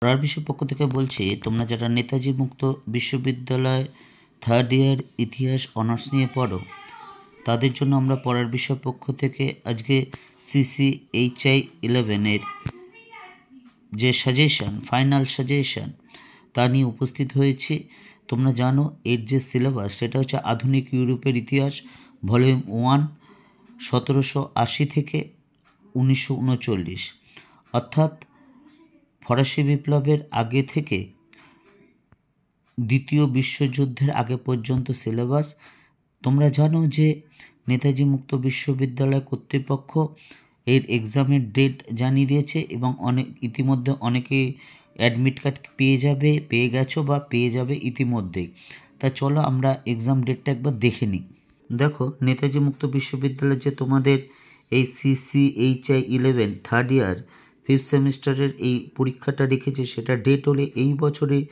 পড়ার বিষয় পক্ষ থেকে বলছি, তোমরা যারা নেতাজি মুক্ত বিশ্ববিদ্যালয় থার্ড ইয়ার ইতিহাস অনার্স নিয়ে পড়ো, তাদের জন্য আমরা পড়ার বিষয় পক্ষ থেকে আজকে CCHI 11-এর যে সাজেশান, ফাইনাল সাজেশান, তা নিয়ে উপস্থিত হয়েছি। তোমরা জানো এর যে সিলেবাস, সেটা হচ্ছে আধুনিক ইউরোপের ইতিহাস, ভলিউম 1, 1780 থেকে 1939, অর্থাৎ ফরাসি বিপ্লবের আগে থেকে দ্বিতীয় বিশ্বযুদ্ধের আগে পর্যন্ত সিলেবাস। তোমরা জানো যে নেতাজি মুক্ত বিশ্ববিদ্যালয় কর্তৃপক্ষ এর এক্সামের ডেট জানিয়ে দিয়েছে এবং ইতিমধ্যে অনেকে অ্যাডমিট কার্ড পেয়ে গেছো বা পেয়ে যাবে ইতিমধ্যেই। তা চলো আমরা এক্সাম ডেটটা একবার দেখে নিই। দেখো, নেতাজি মুক্ত বিশ্ববিদ্যালয়ের যে তোমাদের এই CCHI 11 থার্ড ইয়ার 5th সেমিস্টারের এই পরীক্ষাটা রেখেছে, সেটা ডেট হলে এই বছরের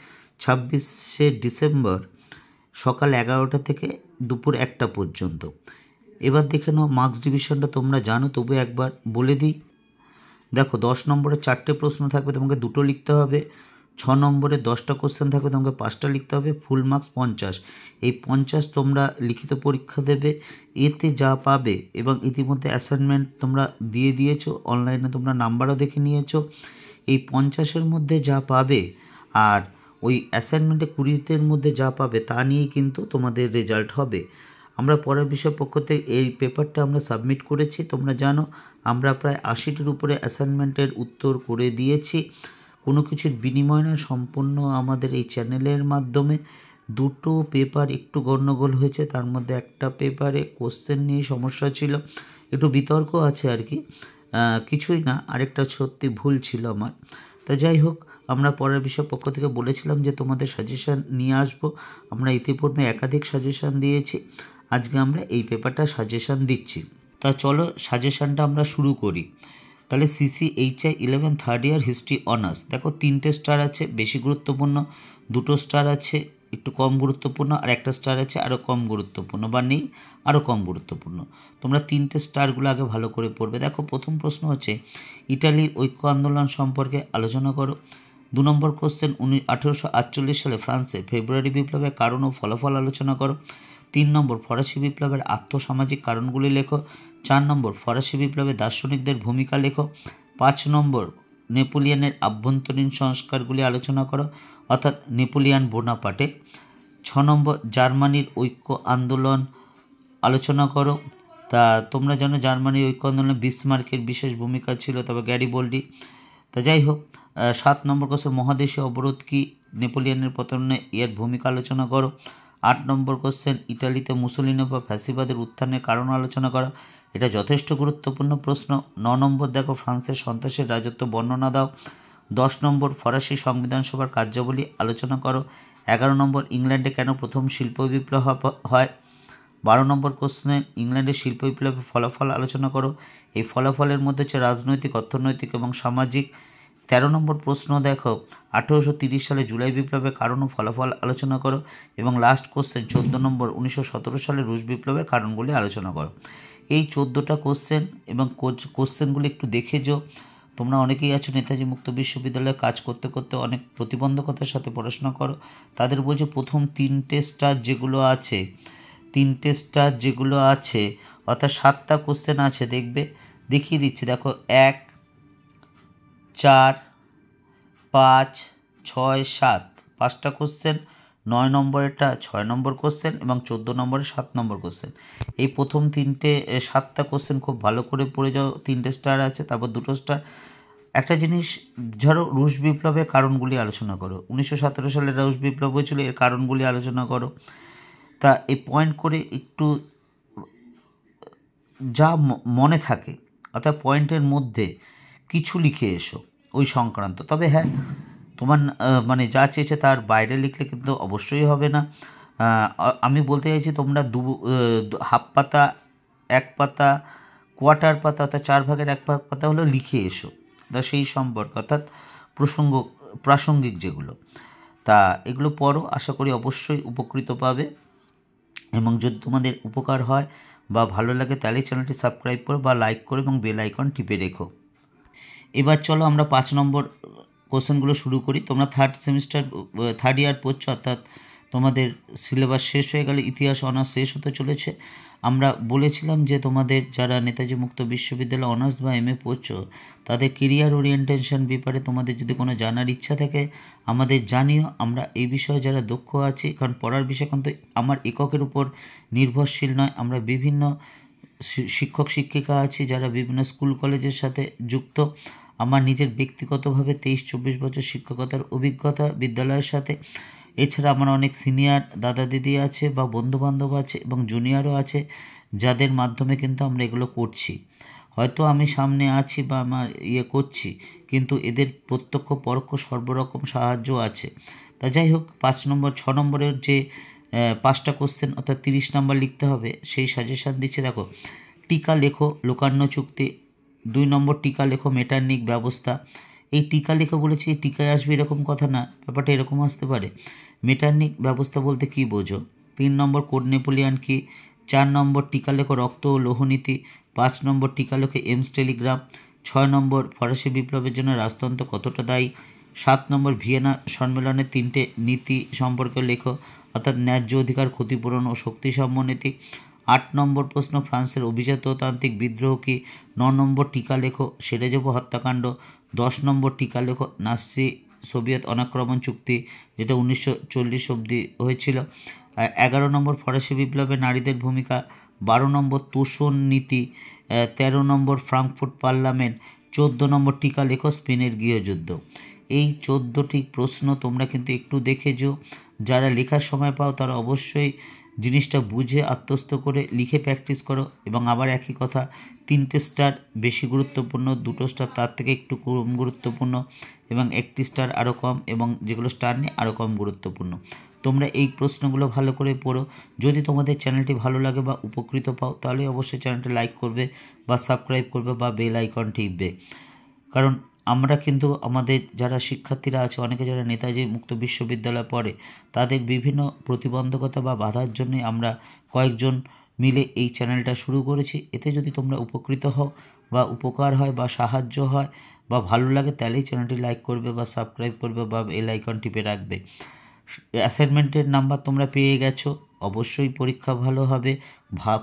26শে ডিসেম্বর সকাল 11টা থেকে দুপুর 1টা পর্যন্ত। এবার দেখে নাও মার্কস ডিভিশনটা তোমরা জানো, তবু একবার বলে দিই। দেখো, 10 নম্বরে 4টে প্রশ্ন থাকবে, তোমাকে 2টো লিখতে হবে। 6 নম্বরে 10টা কোশ্চেন থাকবে, তোমাকে 5টা লিখতে হবে। Full marks 50। এই 50 তোমরা লিখিত পরীক্ষা দেবে। এতে যা পাবে, এবং ইতিমধ্যে অ্যাসাইনমেন্ট তোমরা দিয়ে দিয়েছো, অনলাইনে তোমরা নাম্বারও দেখে নিয়েছো। এই 50-এর মধ্যে যা পাবে আর ওই অ্যাসাইনমেন্টে 20-এর মধ্যে যা পাবে, তা নিয়েই কিন্তু তোমাদের রেজাল্ট হবে। আমরা পরের বিষয় পক্ষ থেকে এই পেপারটা আমরা সাবমিট করেছি। তোমরা জানো আমরা প্রায় 80-টির উপরে অ্যাসাইনমেন্টের উত্তর করে দিয়েছি। কোনো কিছুর বিনিময় না, সম্পূর্ণ আমাদের এই চ্যানেলের মাধ্যমে। 2টো পেপার একটু গণ্ডগোল হয়েছে, তার মধ্যে একটা পেপারে কোশ্চেন নিয়ে সমস্যা ছিল, একটু বিতর্ক আছে আর কি, কিছুই না, আরেকটা সত্যি ভুল ছিল আমার। তা যাই হোক, আমরা পরের বিষয় পক্ষ থেকে বলেছিলাম যে তোমাদের সাজেশান নিয়ে আসবো। আমরা ইতিপূর্বে একাধিক সাজেশান দিয়েছি, আজকে আমরা এই পেপারটা সাজেশান দিচ্ছি। তা চলো সাজেশানটা আমরা শুরু করি। তাহলে CCHI 11 third year history honours. দেখো, 3টে স্টার আছে, বেশি গুরুত্বপূর্ণ, 2টো স্টার আছে একটু কম গুরুত্বপূর্ণ, আর একটা স্টার আছে আরও কম গুরুত্বপূর্ণ, বা নেই আরও কম গুরুত্বপূর্ণ। তোমরা 3টে স্টারগুলো আগে ভালো করে পড়বে। দেখো, প্রথম প্রশ্ন হচ্ছে ইটালির ঐক্য আন্দোলন সম্পর্কে আলোচনা করো। 2 নম্বর কোশ্চেন 1848 সালে ফ্রান্সে ফেব্রুয়ারি বিপ্লবের কারণ ও ফলাফল আলোচনা করো। 3 নম্বর ফরাসি বিপ্লবের আর্থসামাজিক কারণগুলি লেখো। 4 নম্বর ফরাসি বিপ্লবে দার্শনিকদের ভূমিকা লেখো। 5 নম্বর নেপোলিয়নের আভ্যন্তরীণ সংস্কারগুলি আলোচনা করো, অর্থাৎ নেপোলিয়ান বোনাপার্টে। 6 নম্বর জার্মানির ঐক্য আন্দোলন আলোচনা করো। তা তোমরা জানো জার্মানির ঐক্য আন্দোলনে বিসমার্কের বিশেষ ভূমিকা ছিল, তবে গ্যারিবল্ডি। তা যাই হোক, 7 নম্বর কোশ্চেন মহাদেশীয় অবরোধ কি, নেপোলিয়নের পতনে এর ভূমিকা আলোচনা করো। 8 নম্বর কোশ্চেন ইটালিতে মুসোলিনি বা ফ্যাসিবাদের উত্থানের কারণ আলোচনা করা, এটা যথেষ্ট গুরুত্বপূর্ণ প্রশ্ন। 9 নম্বর দেখো ফ্রান্সের সন্ত্রাসের রাজত্ব বর্ণনা দাও। 10 নম্বর ফরাসি সংবিধান সভার কার্যাবলী আলোচনা করো। 11 নম্বর ইংল্যান্ডে কেন প্রথম শিল্প বিপ্লব হয়। 12 নম্বর কোশ্চেনে ইংল্যান্ডের শিল্প বিপ্লবের ফলাফল আলোচনা করো। এই ফলাফলের মধ্যে হচ্ছে রাজনৈতিক, অর্থনৈতিক এবং সামাজিক। 13 নম্বর প্রশ্ন দেখো 1830 সালে জুলাই বিপ্লবের কারণ ও ফলাফল আলোচনা করো। এবং লাস্ট কোশ্চেন 14 নম্বর 1917 সালে রুশ বিপ্লবের কারণগুলি আলোচনা করো। এই 14টা কোশ্চেন এবং কোশ্চেনগুলি একটু দেখে যাও। তোমরা অনেকেই আছো নেতাজি মুক্ত বিশ্ববিদ্যালয়ে কাজ করতে করতে অনেক প্রতিবন্ধকতার সাথে পড়াশোনা করো, তাদের বলছে প্রথম 3টে স্টার যেগুলো আছে অর্থাৎ 7টা কোশ্চেন আছে, দেখবে দেখিয়ে দিচ্ছি। দেখো 1, 4, 5, 6, 7, 5টা কোশ্চেন। 9 নম্বরেরটা 6 নম্বর কোশ্চেন এবং 14 নম্বরের 7 নম্বর কোশ্চেন। এই প্রথম 7টা কোশ্চেন খুব ভালো করে পড়ে যাও। 3টে স্টার আছে, তারপর 2টো স্টার। একটা জিনিস ধরো, রুশ বিপ্লবের কারণগুলি আলোচনা করো। 1917 সালে রুশ বিপ্লব হয়েছিল, এর কারণগুলি আলোচনা করো। তা এই পয়েন্ট করে একটু যা মনে থাকে, অর্থাৎ পয়েন্টের মধ্যে কিছু লিখে এসো ওই সংক্রান্ত। তবে হ্যাঁ, তোমার মানে যা চেয়েছে তার বাইরে লিখলে কিন্তু অবশ্যই হবে না। আমি বলতে চাইছি তোমরা হাফ পাতা, 1 পাতা, কোয়ার্টার পাতা, অর্থাৎ 4 ভাগের 1 ভাগ পাতা হলেও লিখে এসো, তা সেই সম্পর্কে, অর্থাৎ প্রাসঙ্গিক যেগুলো। তা এগুলো পড়ো, আশা করি অবশ্যই উপকৃত পাবে। এবং যদি তোমাদের উপকার হয় বা ভালো লাগে তাহলে চ্যানেলটি সাবস্ক্রাইব করো বা লাইক করো এবং বেল আইকন টিপে রেখো। এবার চলো আমরা 5 নম্বর কোশ্চেনগুলো শুরু করি। তোমরা থার্ড ইয়ার পড়ছো, অর্থাৎ তোমাদের সিলেবাস শেষ হয়ে গেলে, ইতিহাস অনার্স শেষ হতে চলেছে। আমরা বলেছিলাম যে তোমাদের যারা নেতাজি মুক্ত বিশ্ববিদ্যালয় অনার্স বা এমএ পড়ছো তাদের কেরিয়ার ওরিয়েন্টেশন ব্যাপারে তোমাদের যদি কোনো জানার ইচ্ছা থাকে আমাদের জানিও। আমরা এই বিষয়ে যারা দক্ষ আছি, কারণ পড়ার বিষয় কিন্তু আমার এককের উপর নির্ভরশীল নয়, আমরা বিভিন্ন শিক্ষক শিক্ষিকা আছি যারা বিভিন্ন স্কুল কলেজের সাথে যুক্ত। আমার নিজের ব্যক্তিগতভাবে 23-24 বছর শিক্ষকতার অভিজ্ঞতা বিদ্যালয়ের সাথে। এছাড়া আমার অনেক সিনিয়র দাদা দিদি আছে বা বন্ধুবান্ধব আছে এবং জুনিয়রও আছে যাদের মাধ্যমে কিন্তু আমরা এগুলো করছি। হয়তো আমি সামনে আছি বা আমার করছি, কিন্তু এদের প্রত্যক্ষ পরোক্ষ সর্বরকম সাহায্য আছে। তা যাই হোক, 6 নম্বরের যে 5টা কোশ্চেন অর্থাৎ 30 নম্বর লিখতে হবে সেই সাজেশান দিচ্ছে। দেখো, টিকা লেখো লোকান্য চুক্তি। 2 নম্বর টিকা লেখো মেটার্নিক ব্যবস্থা। এই টিকা লেখো বলেছি, টিকায় আসবে এরকম কথা না, ব্যাপারটা এরকম আসতে পারে। মেটার্নিক ব্যবস্থা বলতে কি বোঝো? 3 নম্বর কোড নেপোলিয়ান কি। 4 নম্বর টিকা লেখো রক্ত ও লৌহনীতি। 5 নম্বর টিকা লেখো এমস টেলিগ্রাম। 6 নম্বর ফরাসি বিপ্লবের জন্য রাজতন্ত্র কতটা দায়ী। 7 নম্বর ভিয়েনা সম্মেলনের 3টে নীতি সম্পর্কে লেখো, অর্থাৎ ন্যায্য অধিকার, ক্ষতিপূরণ ও শক্তি সম্মনীতি। 8 নম্বর প্রশ্ন ফ্রান্সের অভিজাততান্ত্রিক বিদ্রোহ কি। 9 নম্বর টিকা লেখো সেরেজেভো হত্যাকাণ্ড। 10 নম্বর টিকা লেখো নাৎসি সোভিয়েত অনাক্রমণ চুক্তি, যেটা 1940 অবধি হয়েছিল। 11 নম্বর ফরাসি বিপ্লবে নারীদের ভূমিকা। 12 নম্বর তোষণ নীতি। 13 নম্বর ফ্রাঙ্কফুর্ট পার্লামেন্ট। 14 নম্বর টিকা লেখো স্পেনের গৃহযুদ্ধ। এই 14টি প্রশ্ন তোমরা কিন্তু একটু দেখে যেও। যারা লেখার সময় পাও তারা অবশ্যই জিনিসটা বুঝে আত্মস্থ করে লিখে প্র্যাকটিস করো। এবং আবার একই কথা, 3টে স্টার বেশি গুরুত্বপূর্ণ, 2টো স্টার তার থেকে একটু কম গুরুত্বপূর্ণ, এবং 1টি স্টার আরও কম, এবং যেগুলো স্টার নেই আরও কম গুরুত্বপূর্ণ। তোমরা এই প্রশ্নগুলো ভালো করে পড়ো। যদি তোমাদের চ্যানেলটি ভালো লাগে বা উপকৃত পাও তাহলে অবশ্যই চ্যানেলটি লাইক করবে বা সাবস্ক্রাইব করবে বা বেল আইকন টিপবে। কারণ আমরা কিন্তু আমাদের যারা শিক্ষার্থীরা আছে, অনেকে যারা নেতাজি মুক্ত বিশ্ববিদ্যালয়ে পড়ে, তাদের বিভিন্ন প্রতিবন্ধকতা বা বাধার জন্যে আমরা কয়েকজন মিলে এই চ্যানেলটা শুরু করেছি। এতে যদি তোমরা উপকৃত হও বা উপকার হয় বা সাহায্য হয় বা ভালো লাগে, তাহলেই চ্যানেলটি লাইক করবে বা সাবস্ক্রাইব করবে বা বেল আইকন টিপে রাখবে। অ্যাসাইনমেন্টের নাম্বার তোমরা পেয়ে গেছো, অবশ্যই পরীক্ষা ভালো হবে,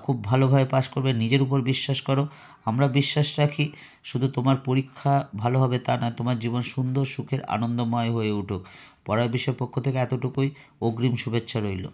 খুব ভালোভাবে পাস করবে, নিজের উপর বিশ্বাস করো। আমরা বিশ্বাস রাখি শুধু তোমার পরীক্ষা ভালো হবে তা না, তোমার জীবন সুন্দর সুখের আনন্দময় হয়ে উঠুক। পড়ার বিষয় পক্ষ থেকে এতটুকুই, অগ্রিম শুভেচ্ছা রইল।